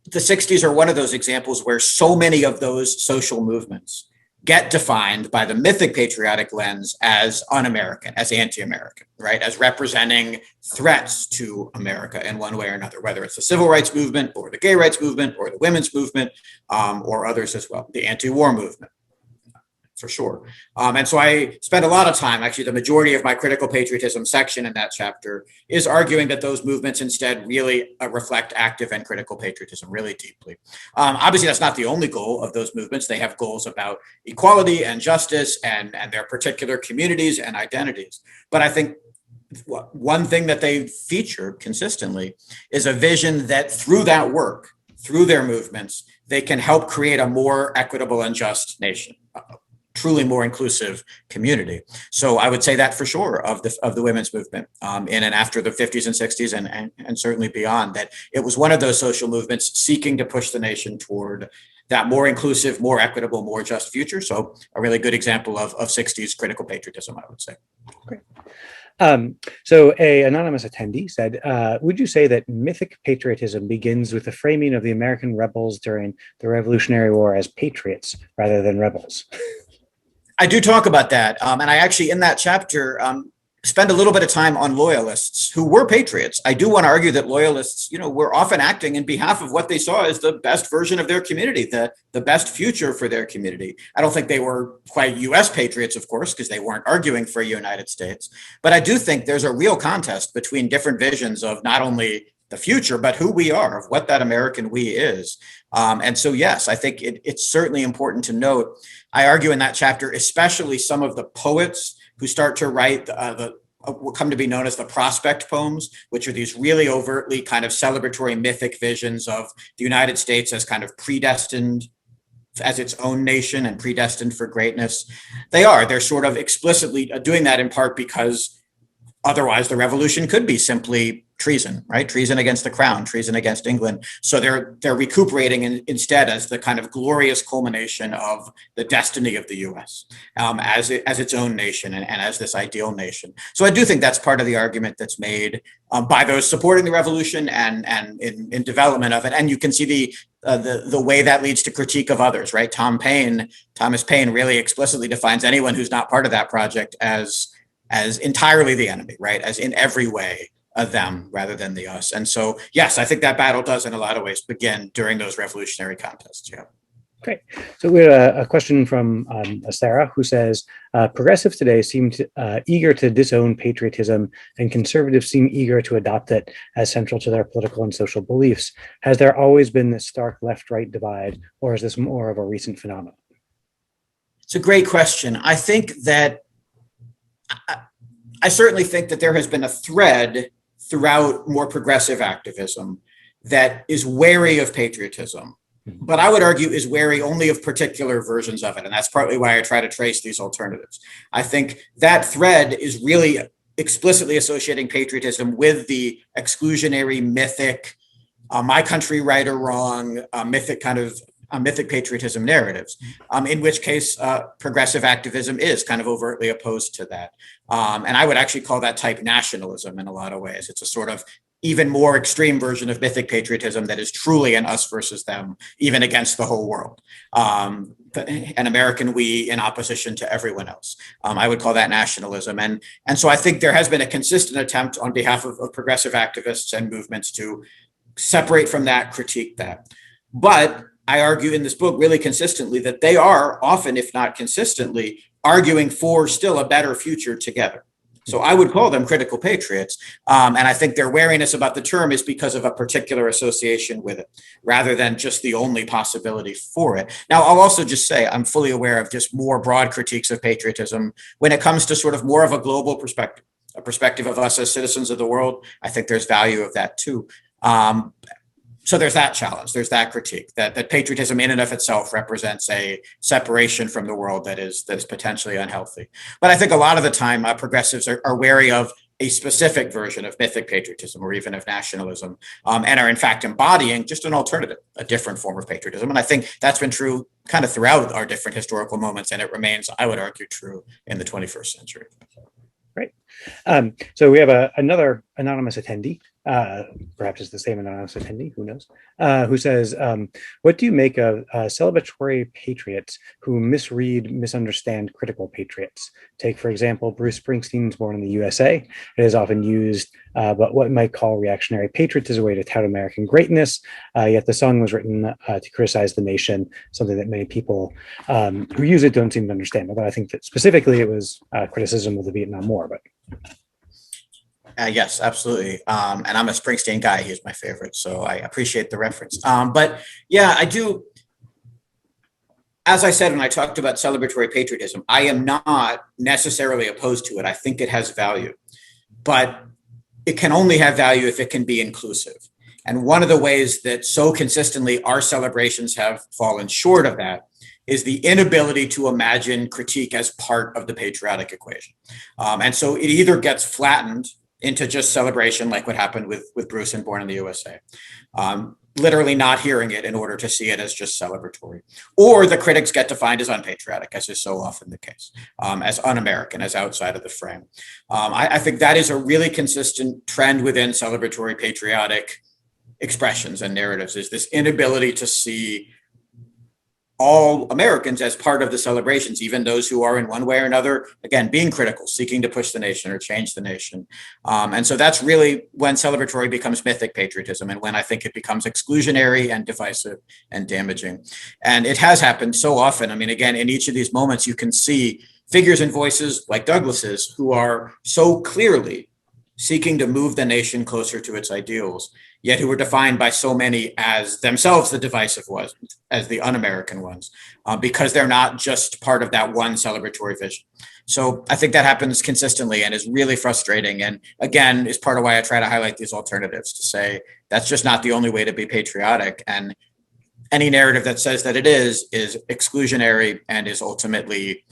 the 60s are one of those examples where so many of those social movements get defined by the mythic patriotic lens as un-American, as anti-American, right? As representing threats to America in one way or another, whether it's the civil rights movement or the gay rights movement or the women's movement or others as well, the anti-war movement. For sure. And so I spent a lot of time, actually the majority of my critical patriotism section in that chapter is arguing that those movements instead really reflect active and critical patriotism really deeply. Obviously, that's not the only goal of those movements. They have goals about equality and justice and their particular communities and identities. But I think one thing that they feature consistently is a vision that through that work, through their movements, they can help create a more equitable and just nation. Truly more inclusive community. So I would say that for sure of the women's movement in and after the 50s and 60s and certainly beyond, that it was one of those social movements seeking to push the nation toward that more inclusive, more equitable, more just future. So a really good example of 60s critical patriotism, I would say. Great. So a anonymous attendee said, would you say that mythic patriotism begins with the framing of the American rebels during the Revolutionary War as patriots rather than rebels? I do talk about that. And I actually, in that chapter, spend a little bit of time on loyalists who were patriots. I do want to argue that loyalists, were often acting in behalf of what they saw as the best version of their community, the best future for their community. I don't think they were quite US patriots, of course, because they weren't arguing for a United States. But I do think there's a real contest between different visions of not only the future, but who we are, of what that American we is. And so, yes, I think it's certainly important to note. I argue in that chapter, especially some of the poets who start to write what come to be known as the prospect poems, which are these really overtly kind of celebratory mythic visions of the United States as kind of predestined as its own nation and predestined for greatness. They're sort of explicitly doing that in part because otherwise the revolution could be simply treason, right? Treason against the crown, treason against England. So they're recuperating instead as the kind of glorious culmination of the destiny of the U.S. As its own nation and as this ideal nation. So I do think that's part of the argument that's made by those supporting the revolution and in development of it. And you can see the way that leads to critique of others, right? Thomas Paine really explicitly defines anyone who's not part of that project as entirely the enemy, right? As in every way of them rather than the us. And so, yes, I think that battle does in a lot of ways begin during those revolutionary contests. Yeah. Great. So we have a question from Sarah, who says, progressives today seem eager to disown patriotism, and conservatives seem eager to adopt it as central to their political and social beliefs. Has there always been this stark left-right divide, or is this more of a recent phenomenon? It's a great question. I think that I certainly think that there has been a thread throughout more progressive activism that is wary of patriotism, but I would argue is wary only of particular versions of it. And that's partly why I try to trace these alternatives. I think that thread is really explicitly associating patriotism with the exclusionary, mythic, my country right or wrong, mythic patriotism narratives, in which case progressive activism is kind of overtly opposed to that. And I would actually call that type nationalism in a lot of ways. It's a sort of even more extreme version of mythic patriotism that is truly an us versus them, even against the whole world. An American we in opposition to everyone else. I would call that nationalism. And so I think there has been a consistent attempt on behalf of progressive activists and movements to separate from that, critique that. But I argue in this book really consistently that they are often, if not consistently, arguing for still a better future together. So I would call them critical patriots. And I think their wariness about the term is because of a particular association with it, rather than just the only possibility for it. Now, I'll also just say I'm fully aware of just more broad critiques of patriotism when it comes to sort of more of a global perspective, a perspective of us as citizens of the world. I think there's value of that too. So there's that challenge, there's that critique that patriotism in and of itself represents a separation from the world that is potentially unhealthy. But I think a lot of the time progressives are wary of a specific version of mythic patriotism or even of nationalism, and are in fact embodying just an alternative, a different form of patriotism. And I think that's been true kind of throughout our different historical moments, and it remains, I would argue, true in the 21st century. Great. So we have another anonymous attendee. Perhaps it's the same anonymous attendee, who knows, who says, what do you make of celebratory patriots who misunderstand critical patriots? Take, for example, Bruce Springsteen's Born in the USA. It is often used, but what might call reactionary patriots is a way to tout American greatness, yet the song was written to criticize the nation, something that many people who use it don't seem to understand. Although I think that specifically it was criticism of the Vietnam War, but... Yes, absolutely. And I'm a Springsteen guy. He's my favorite. So I appreciate the reference. But yeah, I do. As I said, when I talked about celebratory patriotism, I am not necessarily opposed to it. I think it has value, but it can only have value if it can be inclusive. And one of the ways that so consistently our celebrations have fallen short of that is the inability to imagine critique as part of the patriotic equation. And so it either gets flattened into just celebration, like what happened with Bruce and Born in the USA, literally not hearing it in order to see it as just celebratory, or the critics get defined as unpatriotic, as is so often the case, as un-American, as outside of the frame. I think that is a really consistent trend within celebratory patriotic expressions and narratives, is this inability to see all Americans as part of the celebrations, even those who are in one way or another, again, being critical, seeking to push the nation or change the nation. And so that's really when celebratory becomes mythic patriotism, and when I think it becomes exclusionary and divisive and damaging. And it has happened so often. I mean, again, in each of these moments, you can see figures and voices like Douglas's who are so clearly seeking to move the nation closer to its ideals, yet who were defined by so many as themselves the divisive ones, as the un-American ones, because they're not just part of that one celebratory vision. So I think that happens consistently and is really frustrating. And again, is part of why I try to highlight these alternatives, to say that's just not the only way to be patriotic. And any narrative that says that it is exclusionary and is ultimately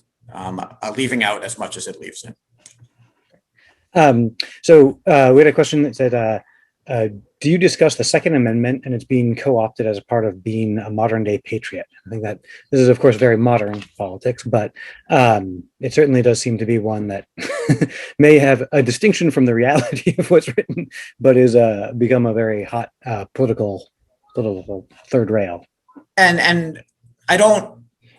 leaving out as much as it leaves in. So we had a question that said, do you discuss the Second Amendment and it's being co-opted as a part of being a modern day patriot? I think that this is, of course, very modern politics, but it certainly does seem to be one that may have a distinction from the reality of what's written, but is become a very hot political third rail. And I don't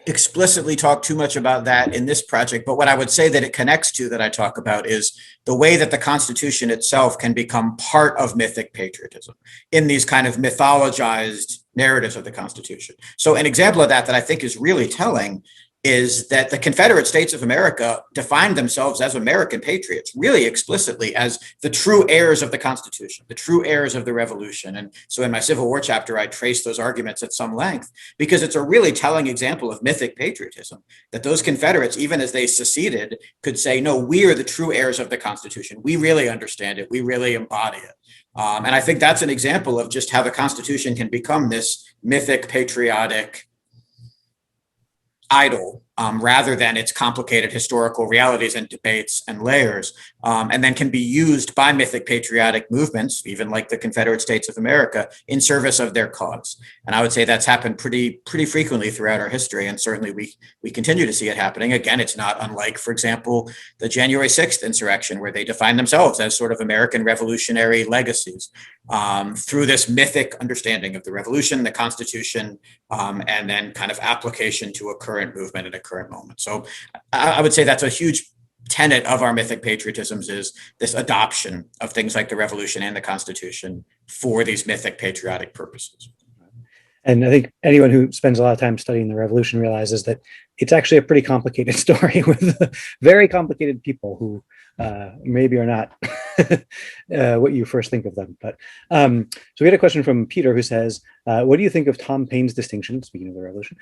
explicitly talk too much about that in this project, but what I would say that it connects to that I talk about is the way that the Constitution itself can become part of mythic patriotism in these kind of mythologized narratives of the Constitution. So an example of that I think is really telling is that the Confederate States of America defined themselves as American patriots, really explicitly as the true heirs of the Constitution, the true heirs of the Revolution. And so in my Civil War chapter, I trace those arguments at some length, because it's a really telling example of mythic patriotism, that those Confederates, even as they seceded, could say, no, we are the true heirs of the Constitution. We really understand it. We really embody it. And I think that's an example of just how the Constitution can become this mythic, patriotic idol, rather than its complicated historical realities and debates and layers, and then can be used by mythic patriotic movements, even like the Confederate States of America, in service of their cause. And I would say that's happened pretty frequently throughout our history, and certainly we continue to see it happening. Again, it's not unlike, for example, the January 6th insurrection, where they define themselves as sort of American revolutionary legacies, through this mythic understanding of the revolution, the Constitution, and then kind of application to a current movement at a current moment. So I would say that's a huge tenet of our mythic patriotisms, is this adoption of things like the revolution and the Constitution for these mythic patriotic purposes. And I think anyone who spends a lot of time studying the revolution realizes that it's actually a pretty complicated story with very complicated people who maybe are not what you first think of them. But so we had a question from Peter who says, what do you think of Tom Paine's distinction, speaking of the revolution,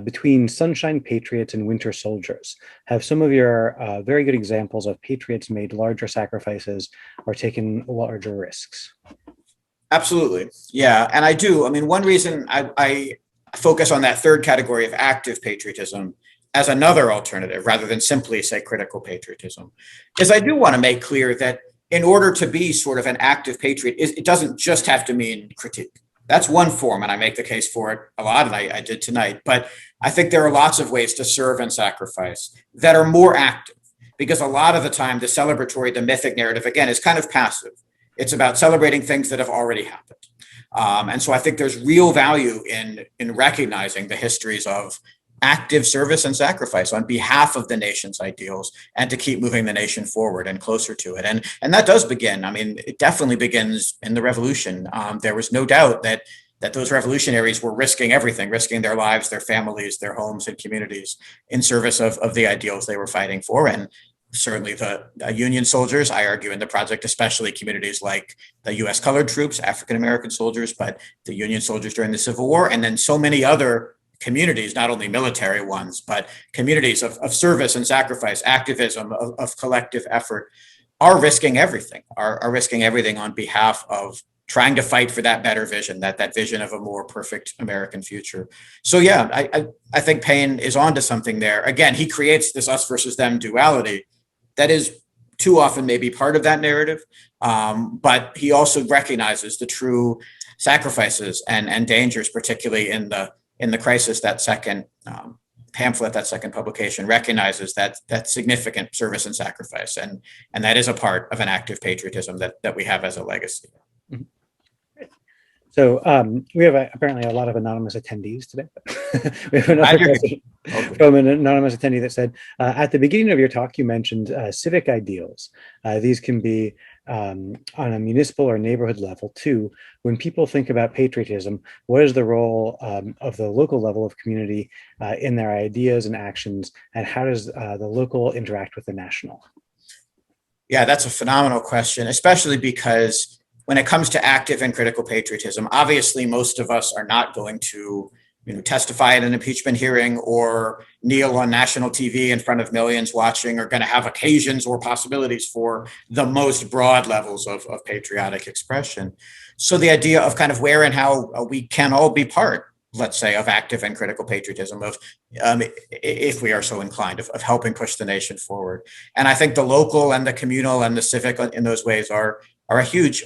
between sunshine patriots and winter soldiers? Have some of your very good examples of patriots made larger sacrifices or taken larger risks? Absolutely. Yeah. And I do. I mean, one reason I focus on that third category of active patriotism as another alternative, rather than simply say critical patriotism, is I do want to make clear that in order to be sort of an active patriot, it doesn't just have to mean critique. That's one form, and I make the case for it a lot, and I did tonight. But I think there are lots of ways to serve and sacrifice that are more active, because a lot of the time, the celebratory, the mythic narrative, again, is kind of passive. It's about celebrating things that have already happened. And so I think there's real value in recognizing the histories of active service and sacrifice on behalf of the nation's ideals, and to keep moving the nation forward and closer to it. And that does begin. I mean, it definitely begins in the revolution. There was no doubt that those revolutionaries were risking everything, risking their lives, their families, their homes and communities in service of the ideals they were fighting for. And certainly the Union soldiers, I argue in the project, especially communities like the U.S. colored troops, African-American soldiers, but the Union soldiers during the Civil War, and then so many other communities, not only military ones, but communities of service and sacrifice, activism, of collective effort, are risking everything, are risking everything on behalf of trying to fight for that better vision, that vision of a more perfect American future. So yeah, I think Paine is onto something there. Again, he creates this us versus them duality that is too often maybe part of that narrative, but he also recognizes the true sacrifices and dangers, particularly in the crisis. That second pamphlet, that second publication, recognizes that significant service and sacrifice, and that is a part of an active patriotism that we have as a legacy. So we have apparently a lot of anonymous attendees today. We have another Glad you're question here. from an anonymous attendee that said, at the beginning of your talk, you mentioned civic ideals. These can be on a municipal or neighborhood level too. When people think about patriotism, what is the role of the local level of community in their ideas and actions, and how does the local interact with the national? Yeah, that's a phenomenal question, especially because when it comes to active and critical patriotism, obviously most of us are not going to testify at an impeachment hearing or kneel on national TV in front of millions watching, or going to have occasions or possibilities for the most broad levels of patriotic expression. So the idea of kind of where and how we can all be part, let's say, of active and critical patriotism, of if we are so inclined, of helping push the nation forward. And I think the local and the communal and the civic in those ways are a huge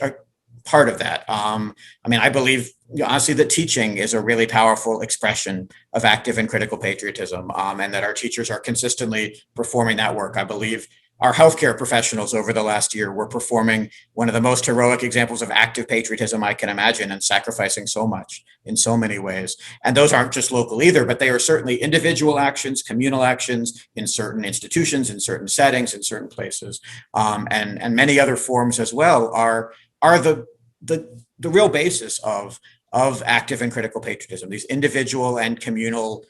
part of that. I believe honestly that teaching is a really powerful expression of active and critical patriotism, and that our teachers are consistently performing that work. I believe our healthcare professionals over the last year were performing one of the most heroic examples of active patriotism I can imagine, and sacrificing so much in so many ways. And those aren't just local either, but they are certainly individual actions, communal actions in certain institutions, in certain settings, in certain places, and many other forms as well are the real basis of active and critical patriotism, these individual and communal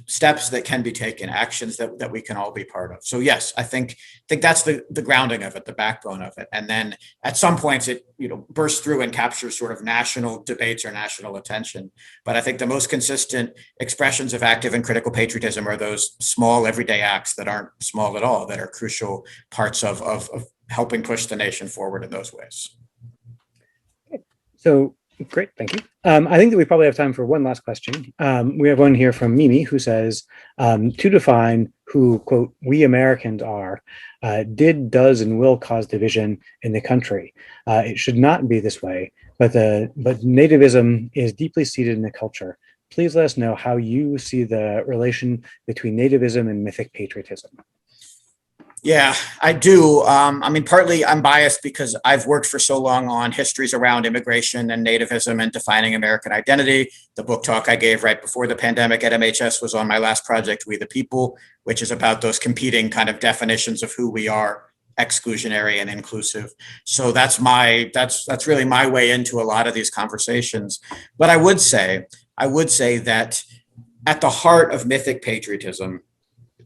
steps that can be taken, actions that we can all be part of. So yes, I think that's the grounding of it, the backbone of it. And then at some points it bursts through and captures sort of national debates or national attention. But I think the most consistent expressions of active and critical patriotism are those small everyday acts that aren't small at all, that are crucial parts of helping push the nation forward in those ways. So great, thank you. I think that we probably have time for one last question. We have one here from Mimi who says, to define who, quote, we Americans are, did, does, and will cause division in the country. It should not be this way, but nativism is deeply seated in the culture. Please let us know how you see the relation between nativism and mythic patriotism. Yeah, I do. Partly I'm biased because I've worked for so long on histories around immigration and nativism and defining American identity. The book talk I gave right before the pandemic at MHS was on my last project, We the People, which is about those competing kind of definitions of who we are, exclusionary and inclusive. So that's really my way into a lot of these conversations. But I would say that at the heart of mythic patriotism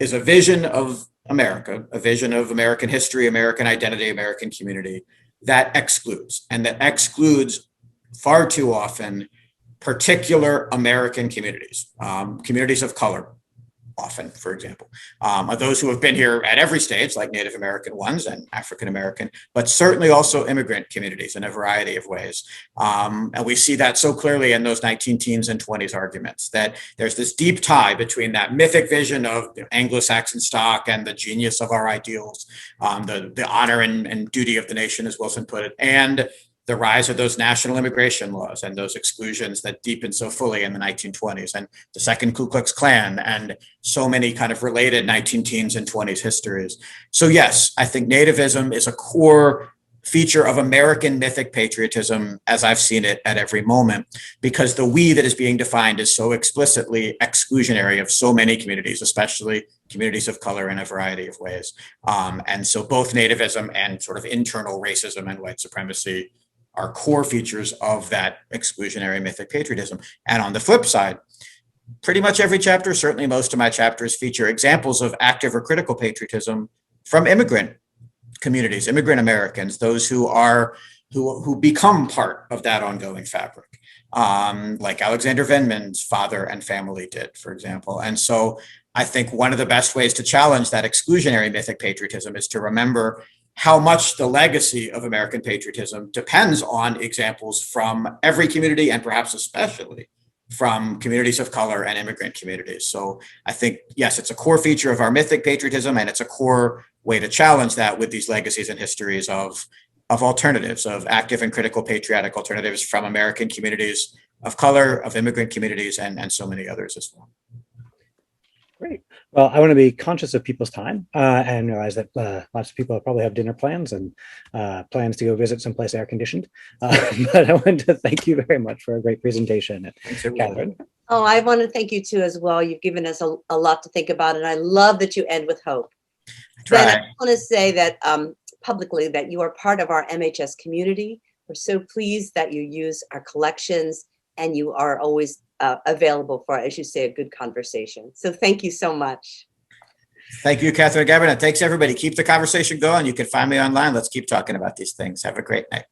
is a vision of America, a vision of American history, American identity, American community that excludes far too often particular American communities, communities of color, often, for example, of those who have been here at every stage, like Native American ones and African American, but certainly also immigrant communities in a variety of ways. And we see that so clearly in those 19 teens and 20s arguments, that there's this deep tie between that mythic vision of Anglo-Saxon stock and the genius of our ideals, the honor and duty of the nation, as Wilson put it, and the rise of those national immigration laws and those exclusions that deepened so fully in the 1920s, and the second Ku Klux Klan, and so many kind of related 19 teens and 20s histories. So yes, I think nativism is a core feature of American mythic patriotism as I've seen it at every moment, because the we that is being defined is so explicitly exclusionary of so many communities, especially communities of color in a variety of ways. And so both nativism and sort of internal racism and white supremacy are core features of that exclusionary mythic patriotism. And on the flip side, pretty much every chapter, certainly most of my chapters, feature examples of active or critical patriotism from immigrant communities, immigrant Americans, those who become part of that ongoing fabric, like Alexander Vindman's father and family did, for example. And so I think one of the best ways to challenge that exclusionary mythic patriotism is to remember how much the legacy of American patriotism depends on examples from every community, and perhaps especially from communities of color and immigrant communities. So I think, yes, it's a core feature of our mythic patriotism, and it's a core way to challenge that with these legacies and histories of alternatives, of active and critical patriotic alternatives from American communities of color, of immigrant communities, and so many others as well. Great. Well, I want to be conscious of people's time and realize that lots of people probably have dinner plans and plans to go visit someplace air conditioned. But I want to thank you very much for a great presentation, Catherine. Oh, I want to thank you too as well. You've given us a lot to think about, and I love that you end with hope. Ben, I want to say that publicly that you are part of our MHS community. We're so pleased that you use our collections and you are always available for, as you say, a good conversation. So thank you so much. Thank you, Catherine Gavin. And thanks, everybody. Keep the conversation going. You can find me online. Let's keep talking about these things. Have a great night.